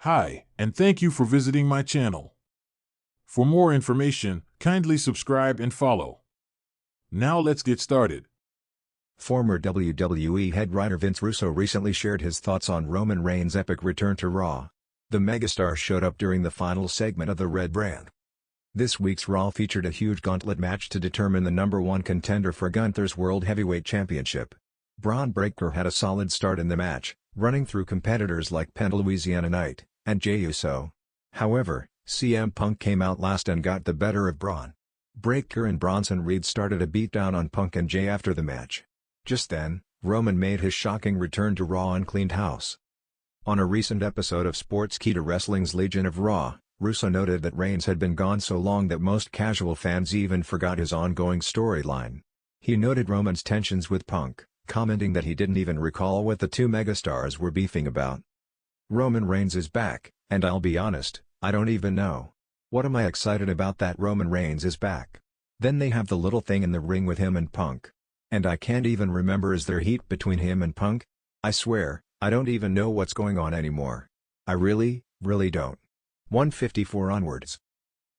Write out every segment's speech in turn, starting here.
Hi, and thank you for visiting my channel. For more information, kindly subscribe and follow. Now let's get started. Former WWE head writer Vince Russo recently shared his thoughts on Roman Reigns' epic return to Raw. The megastar showed up during the final segment of the Red Brand. This week's Raw featured a huge gauntlet match to determine the #1 contender for Gunther's World Heavyweight Championship. Braun Breaker had a solid start in the match, running through competitors like Penta Louisiana Knight and Jey Uso. However, CM Punk came out last and got the better of Braun. Breaker and Bronson Reed started a beatdown on Punk and Jey after the match. Just then, Roman made his shocking return to Raw and cleaned house. On a recent episode of Sportskeeda Wrestling's Legion of Raw, Russo noted that Reigns had been gone so long that most casual fans even forgot his ongoing storyline. He noted Roman's tensions with Punk, commenting that he didn't even recall what the two megastars were beefing about. Roman Reigns is back, and I'll be honest, I don't even know. What am I excited about that Roman Reigns is back? Then they have the little thing in the ring with him and Punk. And I can't even remember, is there heat between him and Punk? I swear, I don't even know what's going on anymore. I really don't. 154 onwards.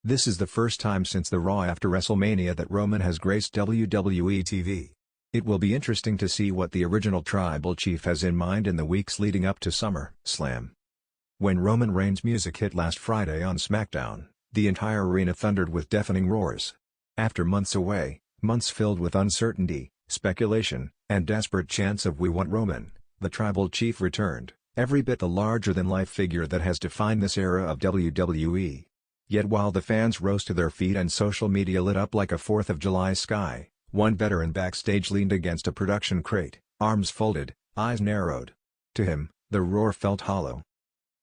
This is the first time since the Raw after WrestleMania that Roman has graced WWE TV. It will be interesting to see what the original Tribal Chief has in mind in the weeks leading up to SummerSlam. When Roman Reigns' music hit last Friday on SmackDown, the entire arena thundered with deafening roars. After months away, months filled with uncertainty, speculation, and desperate chants of "We want Roman," the Tribal Chief returned, every bit the larger-than-life figure that has defined this era of WWE. Yet while the fans rose to their feet and social media lit up like a 4th of July sky, one veteran backstage leaned against a production crate, arms folded, eyes narrowed. To him, the roar felt hollow.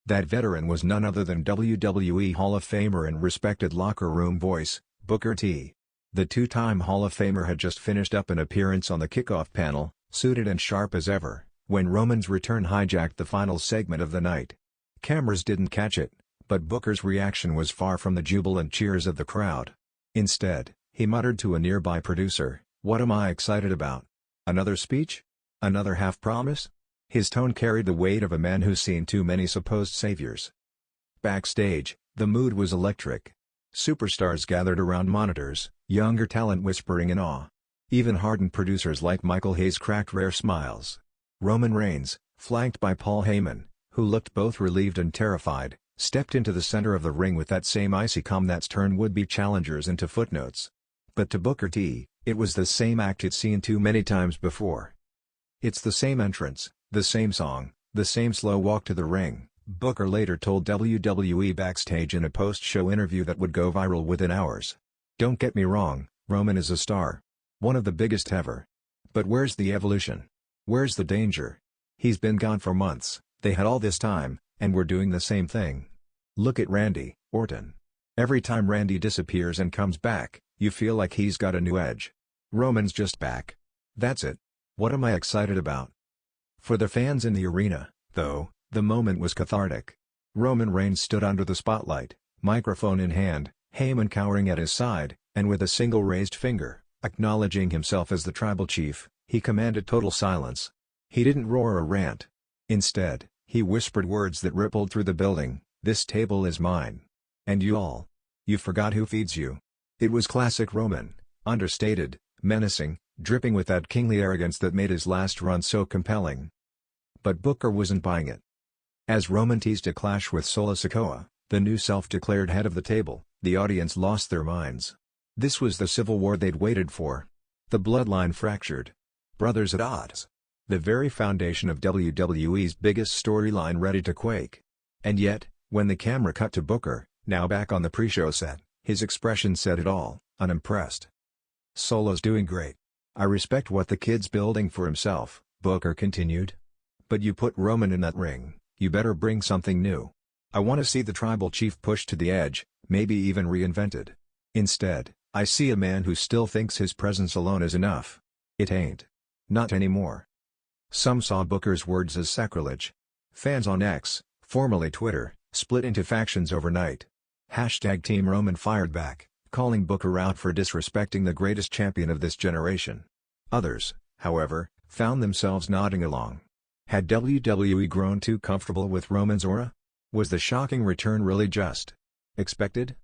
That veteran was none other than WWE Hall of Famer and respected locker room voice, Booker T. The two-time Hall of Famer had just finished up an appearance on the kickoff panel, suited and sharp as ever, when Roman's return hijacked the final segment of the night. Cameras didn't catch it, but Booker's reaction was far from the jubilant cheers of the crowd. Instead, he muttered to a nearby producer, "What am I excited about? Another speech? Another half-promise?" His tone carried the weight of a man who's seen too many supposed saviors. Backstage, the mood was electric. Superstars gathered around monitors, younger talent whispering in awe. Even hardened producers like Michael Hayes cracked rare smiles. Roman Reigns, flanked by Paul Heyman, who looked both relieved and terrified, stepped into the center of the ring with that same icy calm that's turned would-be challengers into footnotes. But to Booker T, it was the same act he'd seen too many times before. "It's the same entrance, the same song, the same slow walk to the ring," Booker later told WWE backstage in a post-show interview that would go viral within hours. "Don't get me wrong, Roman is a star. One of the biggest ever. But where's the evolution? Where's the danger? He's been gone for months, they had all this time, and we're doing the same thing. Look at Randy Orton. Every time Randy disappears and comes back, you feel like he's got a new edge. Roman's just back. That's it. What am I excited about?" For the fans in the arena, though, the moment was cathartic. Roman Reigns stood under the spotlight, microphone in hand, Heyman cowering at his side, and with a single raised finger, acknowledging himself as the Tribal Chief, he commanded total silence. He didn't roar or rant. Instead, he whispered words that rippled through the building, "This table is mine. And you all. You forgot who feeds you." It was classic Roman, understated, menacing, dripping with that kingly arrogance that made his last run so compelling. But Booker wasn't buying it. As Roman teased a clash with Solo Sikoa, the new self-declared head of the table, the audience lost their minds. This was the civil war they'd waited for. The bloodline fractured. Brothers at odds. The very foundation of WWE's biggest storyline ready to quake. And yet, when the camera cut to Booker, now back on the pre-show set, his expression said it all, unimpressed. "Solo's doing great. I respect what the kid's building for himself," Booker continued. "But you put Roman in that ring, you better bring something new. I want to see the Tribal Chief pushed to the edge, maybe even reinvented. Instead, I see a man who still thinks his presence alone is enough. It ain't. Not anymore." Some saw Booker's words as sacrilege. Fans on X, formerly Twitter, split into factions overnight. #Team Roman fired back, calling Booker out for disrespecting the greatest champion of this generation. Others, however, found themselves nodding along. Had WWE grown too comfortable with Roman's aura? Was the shocking return really just expected?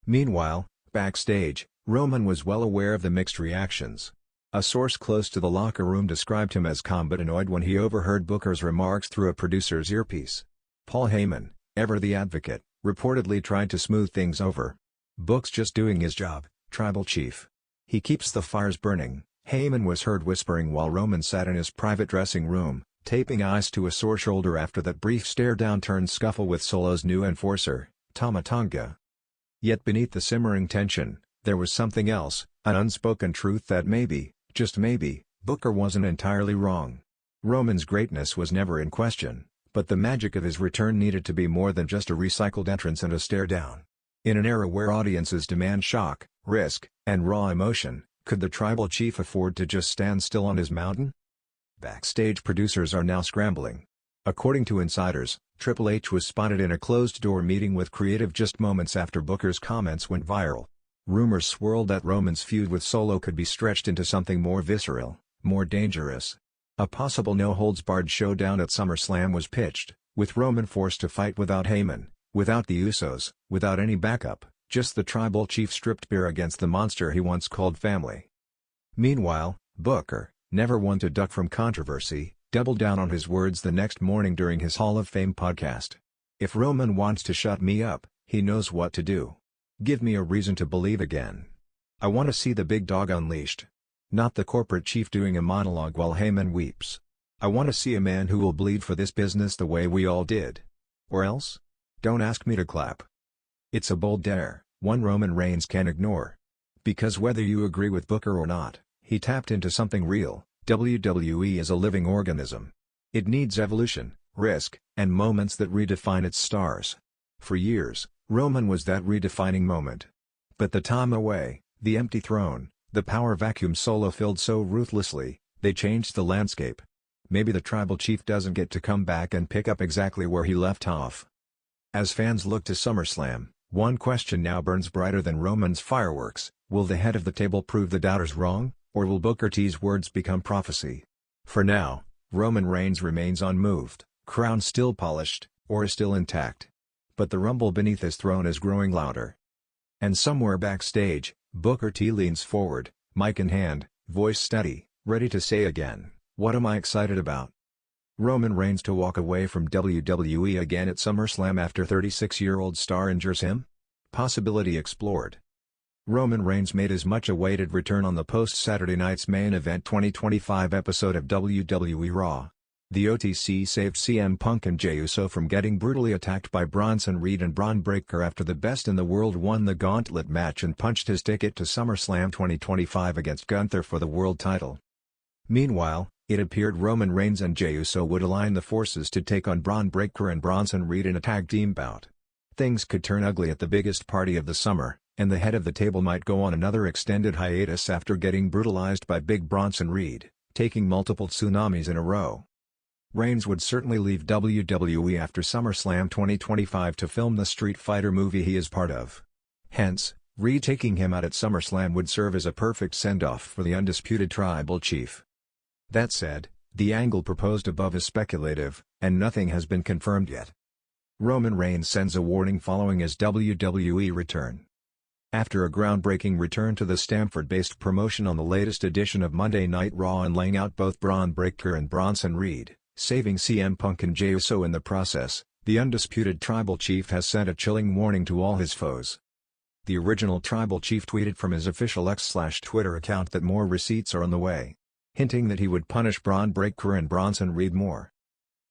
Meanwhile, backstage, Roman was well aware of the mixed reactions. A source close to the locker room described him as calm but annoyed when he overheard Booker's remarks through a producer's earpiece. Paul Heyman, ever the advocate, reportedly tried to smooth things over. "Book's just doing his job, Tribal Chief. He keeps the fires burning," Heyman was heard whispering while Roman sat in his private dressing room, taping ice to a sore shoulder after that brief stare-down-turn scuffle with Solo's new enforcer, Tama Tonga. Yet beneath the simmering tension, there was something else, an unspoken truth that maybe, just maybe, Booker wasn't entirely wrong. Roman's greatness was never in question, but the magic of his return needed to be more than just a recycled entrance and a stare-down. In an era where audiences demand shock, risk, and raw emotion, could the Tribal Chief afford to just stand still on his mountain? Backstage producers are now scrambling. According to insiders, Triple H was spotted in a closed-door meeting with creative just moments after Booker's comments went viral. Rumors swirled that Roman's feud with Solo could be stretched into something more visceral, more dangerous. A possible no-holds-barred showdown at SummerSlam was pitched, with Roman forced to fight without Heyman, without the Usos, without any backup, just the Tribal Chief stripped bare against the monster he once called family. Meanwhile, Booker, never one to duck from controversy, doubled down on his words the next morning during his Hall of Fame podcast. "If Roman wants to shut me up, he knows what to do. Give me a reason to believe again. I want to see the big dog unleashed. Not the corporate chief doing a monologue while Heyman weeps. I want to see a man who will bleed for this business the way we all did. Or else? Don't ask me to clap." It's a bold dare, one Roman Reigns can't ignore. Because whether you agree with Booker or not, he tapped into something real. WWE is a living organism. It needs evolution, risk, and moments that redefine its stars. For years, Roman was that redefining moment. But the time away, the empty throne, the power vacuum Solo filled so ruthlessly, they changed the landscape. Maybe the Tribal Chief doesn't get to come back and pick up exactly where he left off. As fans look to SummerSlam, one question now burns brighter than Roman's fireworks: will the head of the table prove the doubters wrong, or will Booker T's words become prophecy? For now, Roman Reigns remains unmoved, crown still polished, or still intact. But the rumble beneath his throne is growing louder. And somewhere backstage, Booker T leans forward, mic in hand, voice steady, ready to say again, "What am I excited about?" Roman Reigns to walk away from WWE again at SummerSlam after 36-year-old star injures him? Possibility explored. Roman Reigns made his much-awaited return on the post-Saturday night's main event 2025 episode of WWE Raw. The OTC saved CM Punk and Jey Uso from getting brutally attacked by Bronson Reed and Braun Breaker after the best in the world won the gauntlet match and punched his ticket to SummerSlam 2025 against Gunther for the world title. Meanwhile, it appeared Roman Reigns and Jey Uso would align the forces to take on Braun Breaker and Bronson Reed in a tag team bout. Things could turn ugly at the biggest party of the summer, and the head of the table might go on another extended hiatus after getting brutalized by Big Bronson Reed, taking multiple tsunamis in a row. Reigns would certainly leave WWE after SummerSlam 2025 to film the Street Fighter movie he is part of. Hence, Reed taking him out at SummerSlam would serve as a perfect send-off for the undisputed Tribal Chief. That said, the angle proposed above is speculative, and nothing has been confirmed yet. Roman Reigns sends a warning following his WWE return. After a groundbreaking return to the Stamford-based promotion on the latest edition of Monday Night Raw and laying out both Braun Breaker and Bronson Reed, saving CM Punk and Jey Uso in the process, the undisputed Tribal Chief has sent a chilling warning to all his foes. The original Tribal Chief tweeted from his official X/Twitter account that more receipts are on the way, hinting that he would punish Braun Breaker and Bronson Reed more.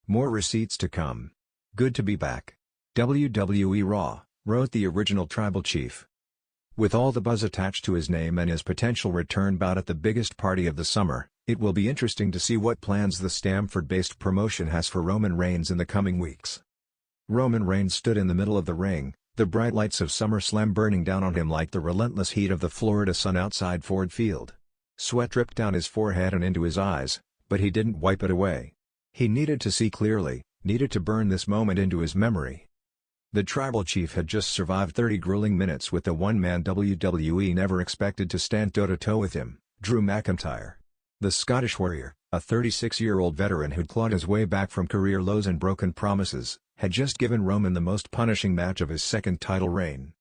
More receipts to come. Good to be back. WWE Raw, wrote the original Tribal Chief. With all the buzz attached to his name and his potential return bout at the biggest party of the summer, it will be interesting to see what plans the Stamford-based promotion has for Roman Reigns in the coming weeks. Roman Reigns stood in the middle of the ring, the bright lights of SummerSlam burning down on him like the relentless heat of the Florida sun outside Ford Field. Sweat dripped down his forehead and into his eyes, but he didn't wipe it away. He needed to see clearly, needed to burn this moment into his memory. The Tribal Chief had just survived 30 grueling minutes with the one-man WWE never expected to stand toe-to-toe with him, Drew McIntyre. The Scottish Warrior, a 36-year-old veteran who'd clawed his way back from career lows and broken promises, had just given Roman the most punishing match of his second title reign.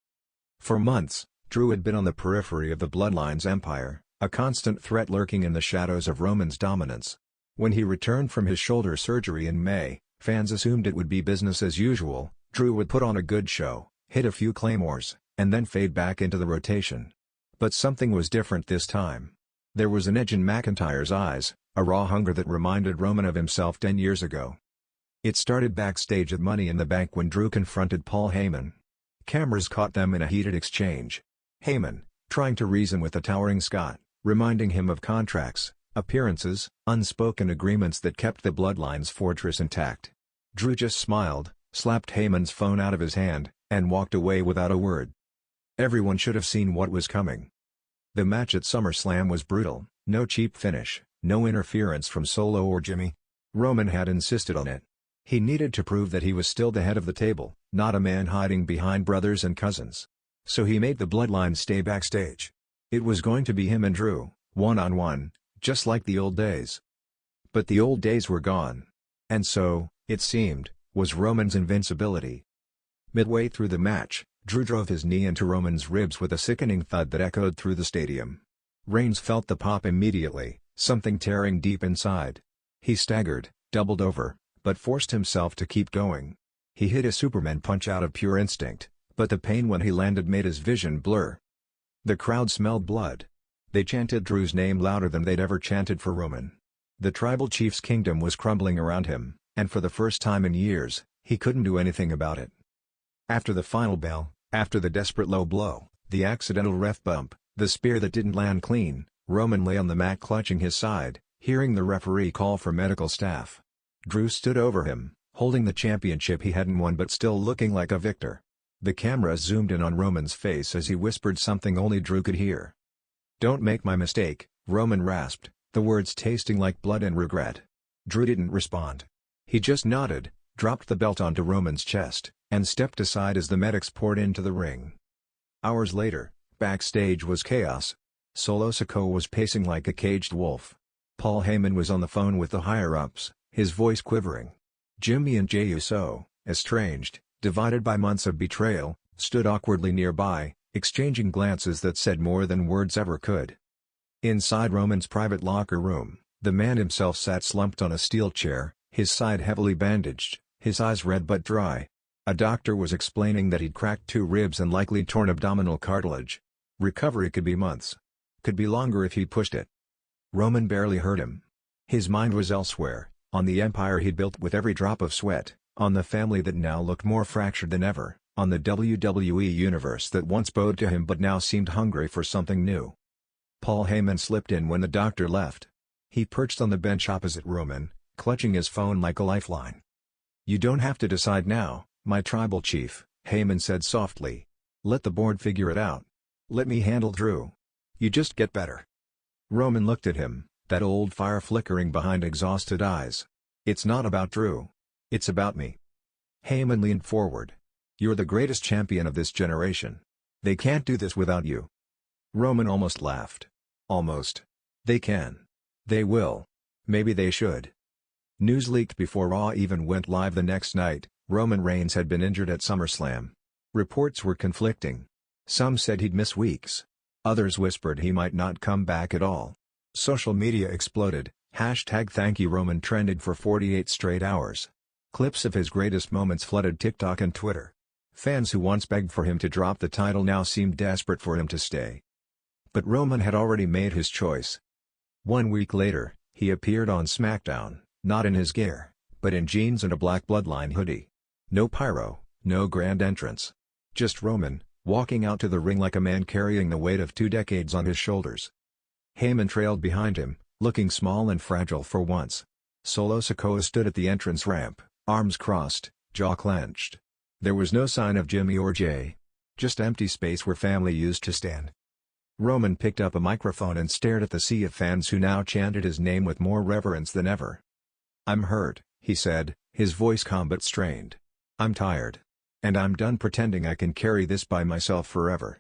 For months, Drew had been on the periphery of the Bloodline's empire, a constant threat lurking in the shadows of Roman's dominance. When he returned from his shoulder surgery in May, fans assumed it would be business as usual. Drew would put on a good show, hit a few claymores, and then fade back into the rotation. But something was different this time. There was an edge in McIntyre's eyes, a raw hunger that reminded Roman of himself 10 years ago. It started backstage at Money in the Bank when Drew confronted Paul Heyman. Cameras caught them in a heated exchange. Heyman, trying to reason with the towering Scot, reminding him of contracts, appearances, unspoken agreements that kept the Bloodline's fortress intact. Drew just smiled, slapped Heyman's phone out of his hand, and walked away without a word. Everyone should have seen what was coming. The match at SummerSlam was brutal, no cheap finish, no interference from Solo or Jimmy. Roman had insisted on it. He needed to prove that he was still the head of the table, not a man hiding behind brothers and cousins. So he made the Bloodline stay backstage. It was going to be him and Drew, one-on-one, just like the old days. But the old days were gone. And so, it seemed, was Roman's invincibility. Midway through the match, Drew drove his knee into Roman's ribs with a sickening thud that echoed through the stadium. Reigns felt the pop immediately, something tearing deep inside. He staggered, doubled over, but forced himself to keep going. He hit a Superman punch out of pure instinct, but the pain when he landed made his vision blur. The crowd smelled blood. They chanted Drew's name louder than they'd ever chanted for Roman. The tribal chief's kingdom was crumbling around him, and for the first time in years, he couldn't do anything about it. After the final bell, after the desperate low blow, the accidental ref bump, the spear that didn't land clean, Roman lay on the mat clutching his side, hearing the referee call for medical staff. Drew stood over him, holding the championship he hadn't won but still looking like a victor. The camera zoomed in on Roman's face as he whispered something only Drew could hear. "Don't make my mistake," Roman rasped, the words tasting like blood and regret. Drew didn't respond. He just nodded, dropped the belt onto Roman's chest, and stepped aside as the medics poured into the ring. Hours later, backstage was chaos. Solo Sikoa was pacing like a caged wolf. Paul Heyman was on the phone with the higher-ups, his voice quivering. Jimmy and Jey Uso, estranged, divided by months of betrayal, stood awkwardly nearby, exchanging glances that said more than words ever could. Inside Roman's private locker room, the man himself sat slumped on a steel chair, his side heavily bandaged, his eyes red but dry. A doctor was explaining that he'd cracked 2 ribs and likely torn abdominal cartilage. Recovery could be months. Could be longer if he pushed it. Roman barely heard him. His mind was elsewhere, on the empire he'd built with every drop of sweat, on the family that now looked more fractured than ever, on the WWE universe that once bowed to him but now seemed hungry for something new. Paul Heyman slipped in when the doctor left. He perched on the bench opposite Roman, clutching his phone like a lifeline. "You don't have to decide now, my tribal chief," Heyman said softly. "Let the board figure it out. Let me handle Drew. You just get better." Roman looked at him, that old fire flickering behind exhausted eyes. "It's not about Drew. It's about me." Heyman leaned forward. "You're the greatest champion of this generation. They can't do this without you." Roman almost laughed. "Almost. They can. They will. Maybe they should." News leaked before Raw even went live the next night. Roman Reigns had been injured at SummerSlam. Reports were conflicting. Some said he'd miss weeks. Others whispered he might not come back at all. Social media exploded. #ThankYouRoman trended for 48 straight hours. Clips of his greatest moments flooded TikTok and Twitter. Fans who once begged for him to drop the title now seemed desperate for him to stay. But Roman had already made his choice. 1 week later, he appeared on SmackDown, not in his gear, but in jeans and a black Bloodline hoodie. No pyro, no grand entrance. Just Roman, walking out to the ring like a man carrying the weight of 2 decades on his shoulders. Heyman trailed behind him, looking small and fragile for once. Solo Sikoa stood at the entrance ramp, arms crossed, jaw clenched. There was no sign of Jimmy or Jey. Just empty space where family used to stand. Roman picked up a microphone and stared at the sea of fans who now chanted his name with more reverence than ever. "I'm hurt," he said, his voice calm but strained. "I'm tired. And I'm done pretending I can carry this by myself forever."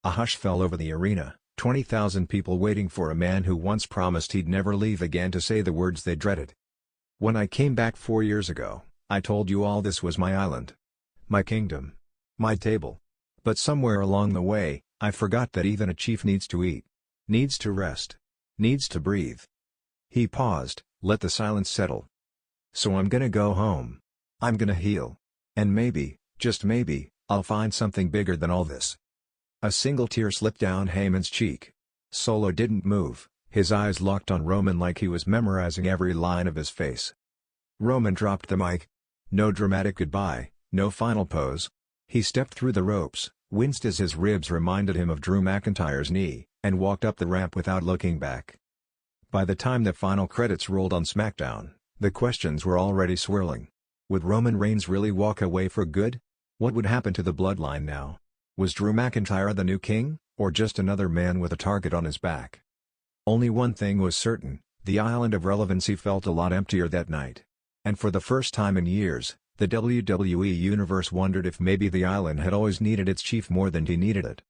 A hush fell over the arena, 20,000 people waiting for a man who once promised he'd never leave again to say the words they dreaded. "When I came back 4 years ago, I told you all this was my island. My kingdom. My table. But somewhere along the way, I forgot that even a chief needs to eat. Needs to rest. Needs to breathe. He paused, let the silence settle. So I'm gonna go home. I'm gonna heal. And maybe, just maybe, I'll find something bigger than all this. A single tear slipped down Heyman's cheek. Solo didn't move, his eyes locked on Roman like he was memorizing every line of his face. Roman dropped the mic. No dramatic goodbye, no final pose. He stepped through the ropes, winced as his ribs reminded him of Drew McIntyre's knee, and walked up the ramp without looking back. By the time the final credits rolled on SmackDown, the questions were already swirling. Would Roman Reigns really walk away for good? What would happen to the bloodline now? Was Drew McIntyre the new king, or just another man with a target on his back? Only one thing was certain, the island of relevancy felt a lot emptier that night. And for the first time in years, the WWE Universe wondered if maybe the island had always needed its chief more than he needed it.